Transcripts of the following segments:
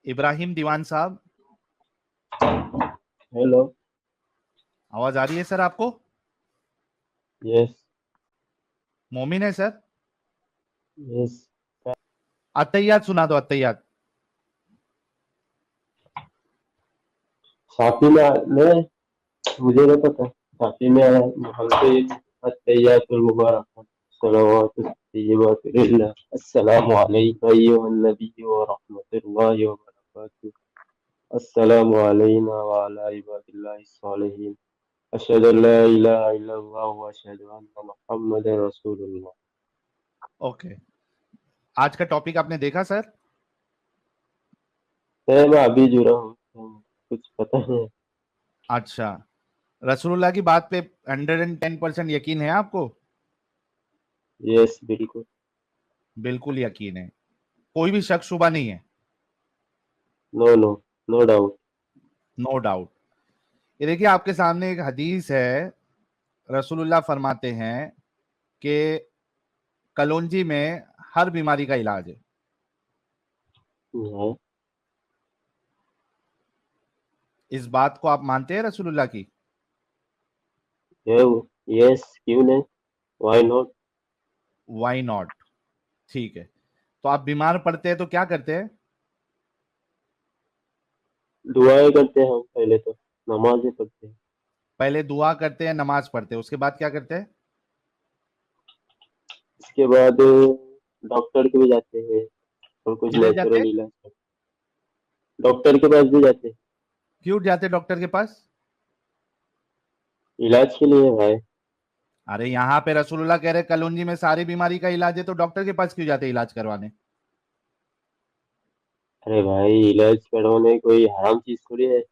इब्राहिम दीवान साहब, हेलो। आवाज आ रही है सर आपको? यस। मोमिन है सर? यस। अत्तहियात सुना दो, अत्तहियात। साफी में नहीं, मुझे नहीं पता। साफी में हमसे अत्तहियातुल मुबारकात सलावातुत तय्यबातु लिल्लाह अस्सलामु अलैका अय्युहन नबिय्यु व रहमतुल्लाहि व बरकातुहू अस्सलामु अलैना व अला इबादिल्लाहिस सालिहीन अशहदु अल्ला इलाहा इल्लल्लाह व अशहदु अन्ना मुहम्मदन रसूलुल्लाह। ओके, आज का टॉपिक आपने देखा सर? मैं अभी जुड़ा हूँ, कुछ पता नहीं। अच्छा, रसूलुल्लाह की बात पे 110% यकीन है आपको? यस, बिल्कुल। बिल्कुल यकीन है, कोई भी शक शुबा नहीं है? No no, no doubt. No doubt. ये देखिए, आपके सामने एक हदीस है। रसूलुल्लाह फरमाते हैं कि कलौंजी में हर बीमारी का इलाज है। इस बात को आप मानते हैं रसूलुल्लाह की? यस, क्यों नहीं, व्हाई नॉट। Why not? ठीक है, तो आप बीमार पड़ते हैं तो क्या करते हैं? दुआएं करते हैं हम, पहले तो नमाजें पढ़ते हैं। पहले दुआ करते हैं, नमाज पढ़ते हैं, उसके बाद क्या करते हैं? इसके बाद डॉक्टर के भी जाते हैं और कुछ किधर जाते हैं? नेचुरल इलाज करते हैं। डॉक्टर के पास भी जाते हैं, क्यों जाते हैं डॉक्टर के पास? इलाज के लिए भाई। अरे यहाँ पे रसूलुल्लाह कह रहे कलौंजी में सारी बीमारी का इलाज है, तो डॉक्टर के पास क्यों जाते हैं इलाज करवाने? अरे भाई, इलाज करवाने कोई हराम चीज थोड़ी है,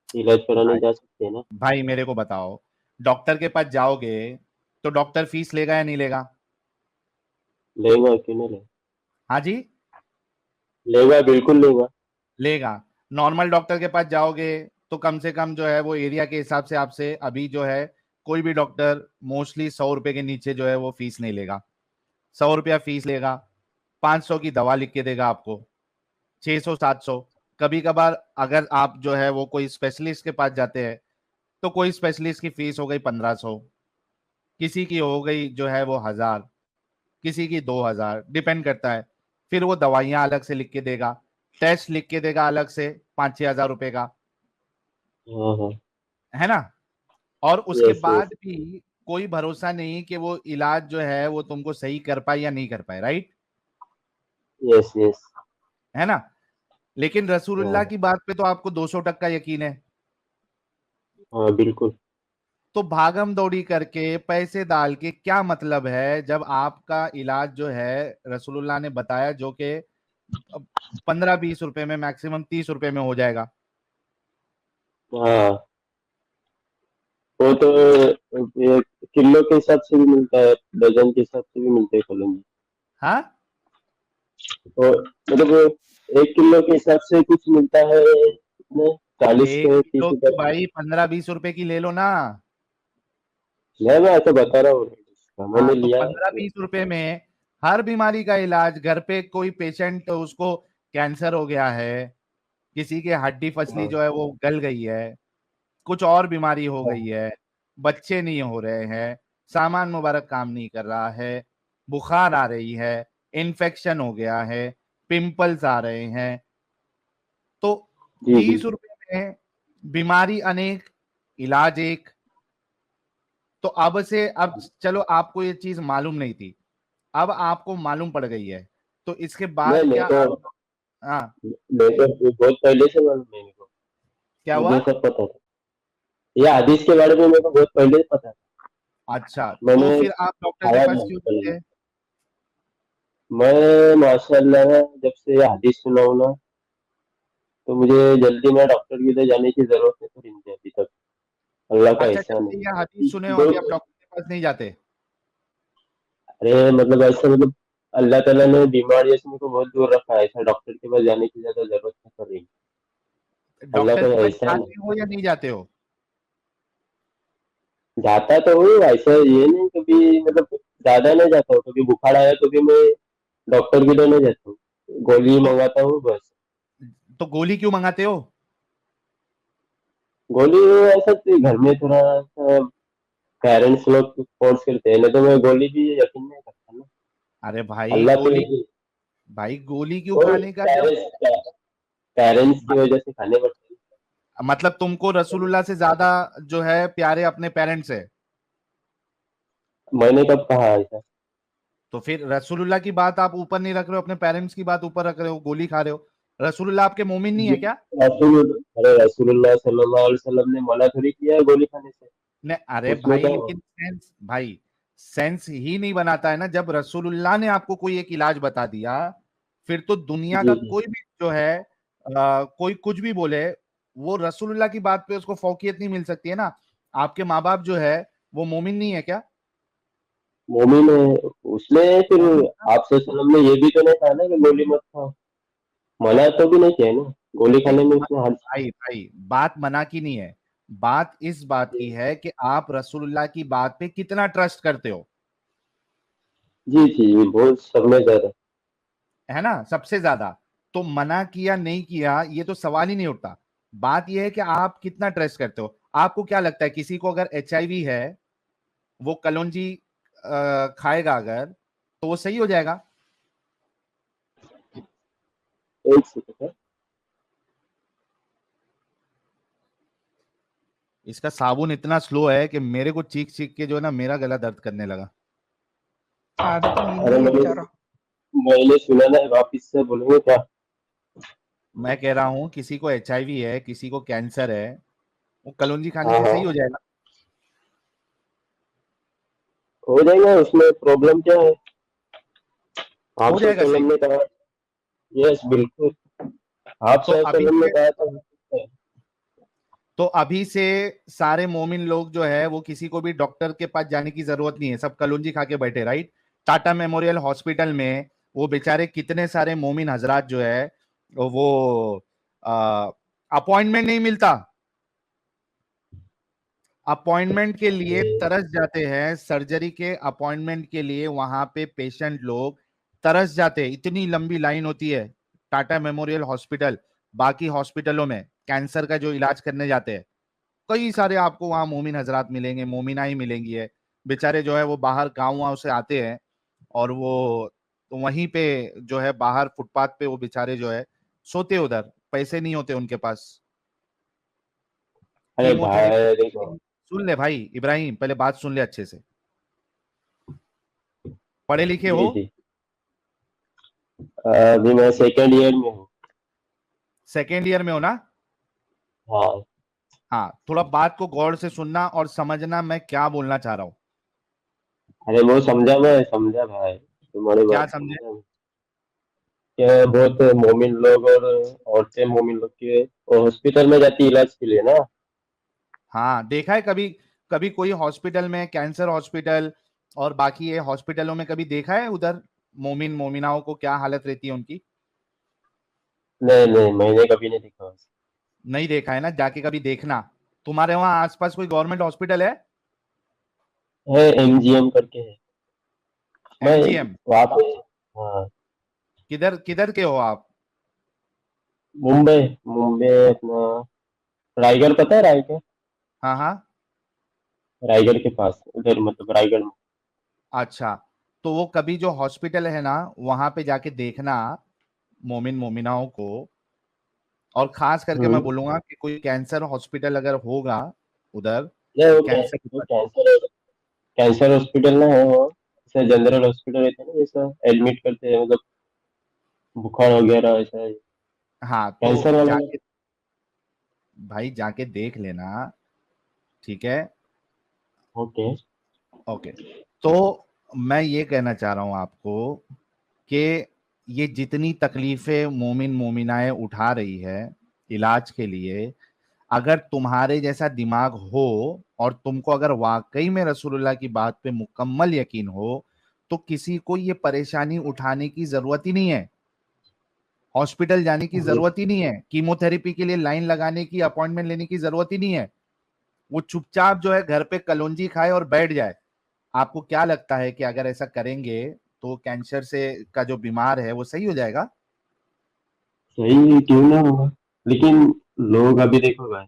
इलाज कराने भाई, जा सकते हैं ना। भाई मेरे को बताओ, डॉक्टर के पास जाओगे तो डॉक्टर फीस लेगा या नहीं लेगा? लेगा, क्यों नहीं लेगा। हाँ जी, लेगा, बिल्कुल लेगा। लेगा। नॉर्मल डॉक्टर के पास जाओगे तो कम से कम जो है वो एरिया के हिसाब से आपसे अभी जो है कोई भी डॉक्टर मोस्टली 100 रुपए के नीचे जो है वो फीस नहीं लेगा। 100 रुपया फीस लेगा, 500 की दवा लिख के देगा आपको, 600 700। कभी कभार अगर आप जो है वो कोई स्पेशलिस्ट के पास जाते हैं तो कोई स्पेशलिस्ट की फीस हो गई 1500, किसी की हो गई जो है वो 1000, किसी की 2000, डिपेंड करता है। फिर वो दवाइयां अलग से लिख के देगा, टेस्ट लिख के देगा अलग से 5-6 हजार रुपए का, हाँ हाँ। है ना? और उसके यस यस। बाद भी कोई भरोसा नहीं कि वो इलाज जो है वो तुमको सही कर पाए या नहीं कर पाए, राइट? Yes yes. है ना? लेकिन रसूलुल्लाह हाँ की बात पे तो आपको 200% यकीन है। हाँ, बिल्कुल। तो भागम दौड़ी करके पैसे डाल के क्या मतलब है, जब आपका इलाज जो है रसूलुल्लाह ने बताया जो कि 15-20 रुपए में, मैक्सिमम 30 रुपए में हो जाएगा। हाँ, वो तो ये किलो के हिसाब से भी मिलता है, डजन के हिसाब से भी मिलते हैं कॉलोनी। हाँ, तो मतलब 1 किलो के हिसाब से कुछ मिलता है, कितने, 40 एक के, किलो 30 की का। भाई 15-20 रुपए की ले लो ना। मैं ऐसा बता रहा हूँ, हाँ, मैंने तो लिया है। 15-20 रुपए में हर बीमारी का इलाज। घर पे कोई पेशेंट, उसको कैंसर हो गया है, किसी के हड्डी फसली हाँ जो है वो गल गई है, कुछ और बीमारी हो हाँ। गई है, बच्चे नहीं हो रहे हैं, सामान मुबारक काम नहीं कर रहा है, बुखार आ रही है, इन्फेक्शन हो गया है, पिंपल्स आ रहे हैं, तो जी जी। 30 रुपए में बीमारी अनेक, इलाज एक। तो अब से, अब चलो आपको ये चीज मालूम नहीं थी, अब आपको मालूम पड़ गई है, तो इसके नहीं, बाद मैं क्या तो आप? हाँ, मैं तो बहुत पहले से मालूम है मेरे को। क्या हुआ? मुझे सब पता था, ये हदीस के बारे में मेरे को बहुत पहले से पता था। अच्छा, तो मैंने फिर आप डॉक्टर के खाया पास था क्यों पहले। गए? मैं माशाल्लाह जब से ये हदीस सुना हूं ना, तो मुझे जल्दी में डॉक्टर के लिए जाने की जरूरत नहीं पड़ी मुझे अभी तक। अल्लाह का अच्छा, जब एहसान से ये है। हदीस सुने हो दो, अभी आप डॉक्टर के पास नहीं जाते? अरे मतलब ऐसा, मतलब अल्लाह ताला ने बीमारियों से मुझको बहुत दूर रखा है, ऐसा डॉक्टर के पास जाने की ज्यादा जरूरत नहीं पड़ रही। अल्लाह डॉक्टर का के पास एहसान है। जाते हो या नहीं जाते हो? जाता तो हूँ, ऐसा ये नहीं कभी, मतलब ज्यादा नहीं जाता हूँ। कभी बुखार आया तो भी मैं डॉक्टर के लिए नहीं जाता हूँ, गोली तो मंगाता हूँ बस। तो गोली क्यों मंगाते हो? गोली ऐसा थी, घर में थोड़ा सा पेरेंट्स लोग फोर्स करते हैं, नहीं तो मैं गोली भी यकीन नहीं करता ना। अरे भाई अल्लाह पे। गोली, भाई गोली क्यों और खाने का जब, पेरेंट्स पेरेंट्स की वजह से खाने पड़ते हैं। मतलब तुमको रसूलुल्लाह से ज्यादा जो है प्यारे अपने पेरेंट्स है? मैंने कब कहा ऐसा? तो फिर रसूलुल्लाह की बात आप ऊपर नहीं रख रहे हो, अपने पेरेंट्स की बात ऊपर रख रहे हो, गोली खा रहे हो। रसूलुल्लाह आपके मोमिन नहीं जी। है क्या? अरे रसूलुल्लाह सल्लल्लाहु अलैहि वसल्लम ने मना थोड़ी किया है गोली खाने से। ने अरे उसमें भाई क्या हुआ? लेकिन सेंस भाई, सेंस ही नहीं बनाता है ना जब रसूलुल्लाह ने आपको कोई एक इलाज बता दिया, फिर तो दुनिया का जी जी। कोई भी जो है कोई कुछ भी बोले, वो रसूलुल्लाह की बात पे उसको फौकियत नहीं मिल सकती है ना। आपके माँ बाप जो है वो मोमिन नहीं है क्या? मोमिन है। उसने फिर मोमिन था। आप वसल्लम ने ये भी तो नहीं कहा ना कि गोली मत खाओ। मना तो भी नहीं किया ना। गोली नहीं खाने में ब- उसने हर्ज। भाई भाई बात मना की नहीं है, बात इस बात की है कि आप रसूलुल्लाह की बात पे कितना ट्रस्ट करते हो, जी जी, बहुत सब में ज्यादा। है ना, सबसे ज्यादा। तो मना किया नहीं किया ये तो सवाल ही नहीं उठता, बात यह है कि आप कितना ट्रस्ट करते हो। आपको क्या लगता है किसी को अगर एचआईवी है, वो कलौंजी खाएगा अगर, तो वो सही हो जाएगा? एक सेकंड। इसका साबुन इतना स्लो है कि मेरे को चीख चीख के जो है ना मेरा गला दर्द करने लगा। आधा तो नींद अरे में ही है बेचारा। मैंने सुना ना, वापिस से बोलूंगा क्या? मैं कह रहा हूं किसी को एचआईवी है, किसी को कैंसर है, वो कलौंजी खाने हाँ से हाँ, सही हो जाएगा? हो जाएगा। उसमें प्रॉब्लम क्या है? आप हो जाएगा सही। वसल्लम ने कहा। यस बिल्कुल। आप तो अभी वसल्लम ने से, कहा था। तो अभी से सारे मोमिन लोग जो है वो किसी को भी डॉक्टर के पास जाने की जरूरत नहीं है, सब कलौंजी खा के बैठे, राइट? टाटा मेमोरियल हॉस्पिटल में वो बेचारे कितने सारे मोमिन हजरात जो है वो अपॉइंटमेंट नहीं मिलता, अपॉइंटमेंट के लिए तरस जाते हैं, सर्जरी के अपॉइंटमेंट के लिए वहां पे पेशेंट लोग तरस जाते हैं, इतनी लंबी लाइन होती है टाटा मेमोरियल हॉस्पिटल। बाकी हॉस्पिटलों में कैंसर का जो इलाज करने जाते हैं, कई सारे आपको वहां मोमिन हजरात मिलेंगे, मोमिना ही मिलेंगी है, बेचारे जो है वो बाहर गाँव वाँव से आते हैं, और वो तो वहीं पे जो है बाहर फुटपाथ पे वो बेचारे जो है सोते, उधर पैसे नहीं होते उनके पास, अरे कीमोथेरेपी। भाई देखो। सुन ले भाई इब्राहिम, पहले बात सुन ले अच्छे से, पढ़े लिखे हो? जी जी। अभी मैं सेकेंड ईयर में हूँ। सेकेंड ईयर में हो ना? हाँ। हाँ, थोड़ा बात को गौर से सुनना और समझना मैं क्या बोलना चाह रहा हूँ। अरे वो समझा, मैं समझा भाई, तुम्हारी क्या बात समझे? समझा मैं। क्या बहुत मोमिन लोग और औरतें मोमिन लोग के हॉस्पिटल में जाती इलाज के लिए ना। हाँ, देखा है कभी, कभी कोई हॉस्पिटल में, कैंसर हॉस्पिटल और बाकी ये हॉस्पिटलों में कभी देखा है उधर मोमिन मोमिनाओं को क्या हालत रहती है उनकी? नहीं नहीं, मैंने कभी नहीं देखा वैसे। नहीं देखा है ना, जाके कभी देखना। तुम्हारे वहां आसपास कोई गवर्नमेंट हॉस्पिटल है? है, एमजीएम करके है। मैं एमजीएम? वहाँ पे। हाँ। किधर किधर के हो आप? मुंबई। मुंबई अपना रायगढ़, पता है रायगढ़? हाँ हाँ। रायगढ़ के पास उधर, मतलब रायगढ़ में। अच्छा, तो वो कभी जो हॉस्पिटल है ना वहां पे जाके देखना मोमिन मोमिनाओं को, और खास करके मैं हम्म। बोलूंगा कि कोई कैंसर हॉस्पिटल अगर होगा उधर, नहीं, कैंसर वो पर। कैंसर कैंसर हॉस्पिटल ना है वो। जैसे जनरल हॉस्पिटल रहते हैं ना, जैसा एडमिट करते हैं, मतलब बुखार वगैरह ऐसा है। हाँ तो कैंसर वाला। जाके, भाई जाके देख लेना, ठीक है? ओके। ओके। तो मैं ये कहना चाह रहा हूं आपको कि ये जितनी तकलीफें मोमिन मोमिनाएं उठा रही है इलाज के लिए, अगर तुम्हारे जैसा दिमाग हो और तुमको अगर वाकई में रसूलुल्लाह की बात पे मुकम्मल यकीन हो, तो किसी को ये परेशानी उठाने की जरूरत ही नहीं है, हॉस्पिटल जाने की जी। जरूरत ही नहीं है, कीमोथेरेपी के लिए लाइन लगाने की, अपॉइंटमेंट लेने की जरूरत ही नहीं है। वो चुपचाप जो है घर पे कलौंजी खाए और बैठ जाए। आपको क्या लगता है कि अगर ऐसा करेंगे तो कैंसर से का जो बीमार है वो सही हो जाएगा? सही क्यों ना होगा, लेकिन लोग अभी देखो भाई,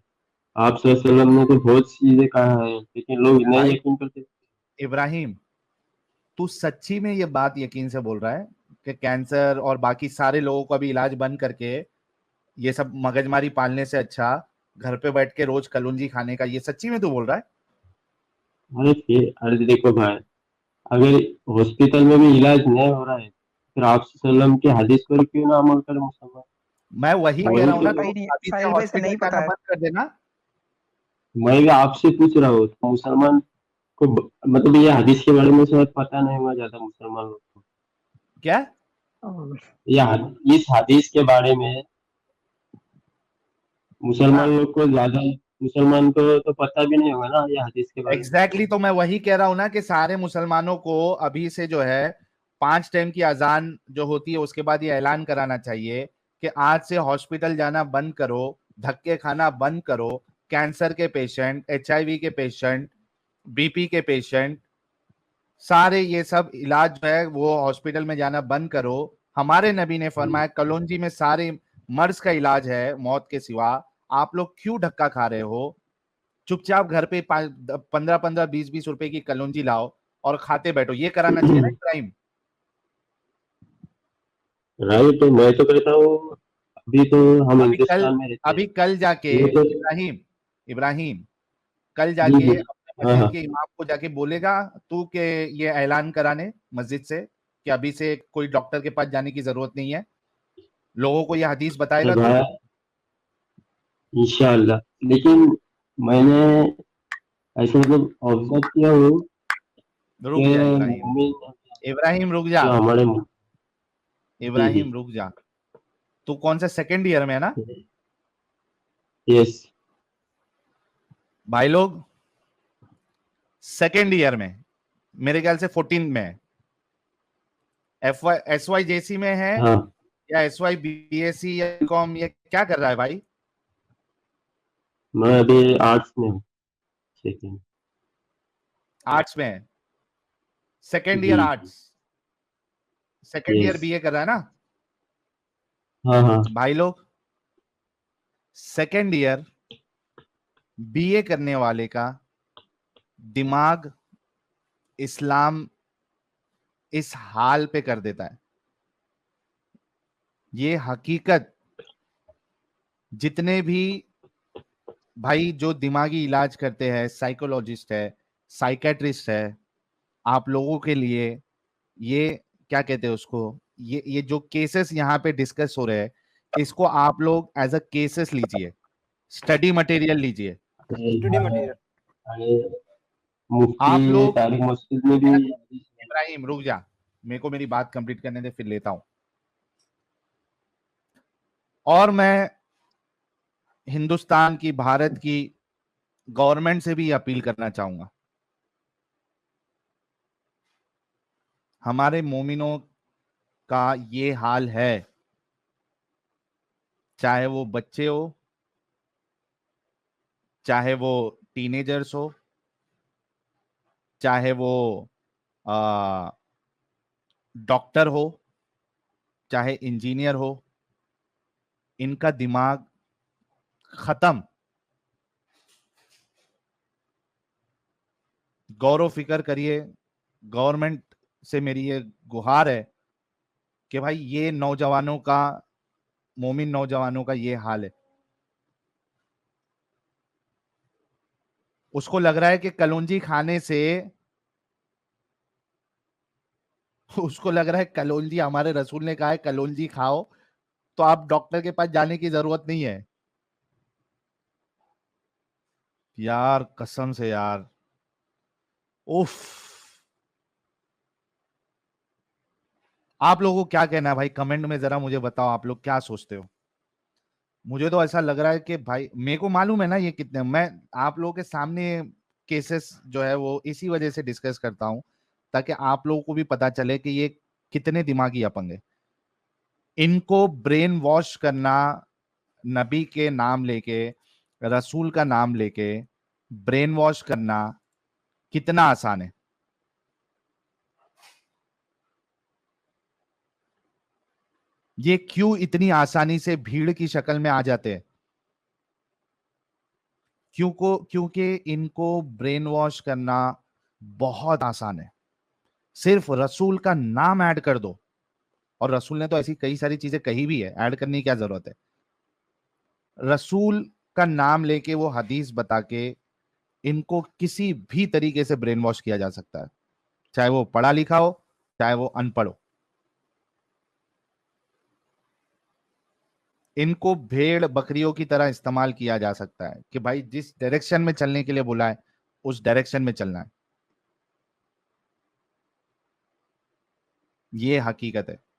आप सल्लल्लाहु अलैहि वसल्लम ने तो बहुत चीजें कहा है, लेकिन लोग नहीं भाई यकीन करते। इब्राहिम, तू सच्ची में ये बात यकीन से बोल रहा है कि कैंसर और बाकी सारे लोगों को अभी इलाज बंद करके ये सब मगजमारी पालने से अच्छा घर पे बैठ के रोज कलौंजी खाने का, ये सच्ची में तू बोल रहा है? अरे देखो भाई, अगर हॉस्पिटल में भी इलाज नहीं हो रहा है, फिर आप सल्लल्लाहु अलैहि वसल्लम की हदीस पर क्यों ना अमल करे मुसलमान। मैं वही भाई कह वही रहा हूँ तो ना, पता तो ही नहीं, अभी से साहिल भाई से हॉस्पिटल नहीं जाना पता है। बंद कर देना। मैं भी आपसे पूछ रहा हूँ, तो मुसलमान को मतलब ये हदीस के बारे में शायद पता नहीं होगा ज्यादा मुसलमान लोग को। क्या? इस हदीस के बारे में हाँ, मुसलमान को तो पता भी नहीं होगा ना ये हदीस के बारे में। एग्जैक्टली तो मैं वही कह रहा हूं ना कि सारे मुसलमानों को अभी से जो है 5 टाइम की अजान जो होती है उसके बाद ये ऐलान कराना चाहिए कि आज से हॉस्पिटल जाना बंद करो, धक्के खाना बंद करो। कैंसर के पेशेंट, HIV के पेशेंट, BP के पेशेंट, सारे ये सब इलाज जो है वो हॉस्पिटल में जाना बंद करो। हमारे नबी ने फरमाया कलौंजी में सारे मर्ज का इलाज है मौत के सिवा। आप लोग क्यों धक्का खा रहे हो? चुपचाप घर पे 15-15 20-20 रुपए की कलौंजी लाओ और खाते बैठो। ये कराना चाहिए ना इब्राहिम। राइट, तो मैं तो कहता हूँ, अभी तो हम अभी कल हिंदुस्तान में रहते हैं। अभी कल जाके ये तो इब्राहिम इब्राहिम कल जी जाके जी। अपने हाँ मस्जिद हाँ। के इमाम को जाके बोलेगा तू के ये ऐलान कराने मस्जिद से कि अभी से कोई डॉक्टर के पास जाने की जरूरत नहीं है। लोगों को ये हदीस तो बताएगा तू। भाई इंशाल्लाह, लेकिन मैंने ऐसे मतलब ऑब्जर्व किया हूँ कि रुक जा इब्राहिम, मोमिन इब्राहिम रुक जा, जो हमारे जी जी। इब्राहिम रुक जा। तू कौन सा सेकंड ईयर में है ना? यस। भाई लोग, सेकंड ईयर में मेरे ख्याल से 14 में है। SYJC में है हाँ, या SYBSc या कॉम, ये क्या कर रहा है भाई? मैं अभी आर्ट्स में हूँ, सेकंड। आर्ट्स में है, सेकंड ईयर जी। Arts, second year yes. BA कर रहा है ना? हाँ हाँ। भाई लोग, सेकंड ईयर BA करने वाले का दिमाग इस्लाम इस हाल पे कर देता है। ये हकीकत, जितने भी भाई जो दिमागी इलाज करते हैं, साइकोलॉजिस्ट है, साइकेट्रिस्ट है, आप लोगों के लिए ये क्या कहते हैं उसको, ये जो केसेस यहाँ पे डिस्कस हो रहे हैं, इसको आप लोग एज अ केसेस लीजिए, स्टडी मटेरियल लीजिए। Study material. अरे आप मुफ्ती लोग, तारिक मस्जिद में भी। इब्राहिम रुक जा, मेरे को मेरी बात कंप्लीट करने दे फिर लेता हूं। और मैं हिंदुस्तान की, भारत की गवर्नमेंट से भी अपील करना चाहूंगा, हमारे मोमिनों का ये हाल है, चाहे वो बच्चे हो, चाहे वो टीनेजर्स हो, चाहे वो डॉक्टर हो, चाहे इंजीनियर हो, इनका दिमाग खत्म। गौरव फिक्र करिए। गवर्नमेंट से मेरी ये गुहार है कि भाई ये नौजवानों का, मोमिन नौजवानों का ये हाल है। उसको लग रहा है कि कलौंजी खाने से, उसको लग रहा है कलौंजी, हमारे रसूल ने कहा है कलौंजी खाओ तो आप डॉक्टर के पास जाने की जरूरत नहीं है। यार कसम से यार, उफ। आप लोगों को क्या कहना है भाई? कमेंट में जरा मुझे बताओ, आप लोग क्या सोचते हो? मुझे तो ऐसा लग रहा है कि भाई मेरे को मालूम है ना ये कितने, मैं आप लोगों के सामने केसेस जो है वो इसी वजह से डिस्कस करता हूं ताकि आप लोगों को भी पता चले कि ये कितने दिमागी अपंग है। इनको ब्रेन वॉश करना, नबी के नाम लेके, रसूल का नाम लेके ब्रेन वॉश करना कितना आसान है। ये क्यों इतनी आसानी से भीड़ की शक्ल में आ जाते हैं? क्योंकि इनको ब्रेन वॉश करना बहुत आसान है। सिर्फ रसूल का नाम ऐड कर दो, और रसूल ने तो ऐसी कई सारी चीजें कही भी है, ऐड करने की क्या जरूरत है। रसूल का नाम लेके वो हदीस बता के इनको किसी भी तरीके से ब्रेन वॉश किया जा सकता है, चाहे वो पढ़ा लिखा हो चाहे वो अनपढ़ हो। इनको भेड़ बकरियों की तरह इस्तेमाल किया जा सकता है कि भाई जिस डायरेक्शन में चलने के लिए बोला है उस डायरेक्शन में चलना है। ये हकीकत है।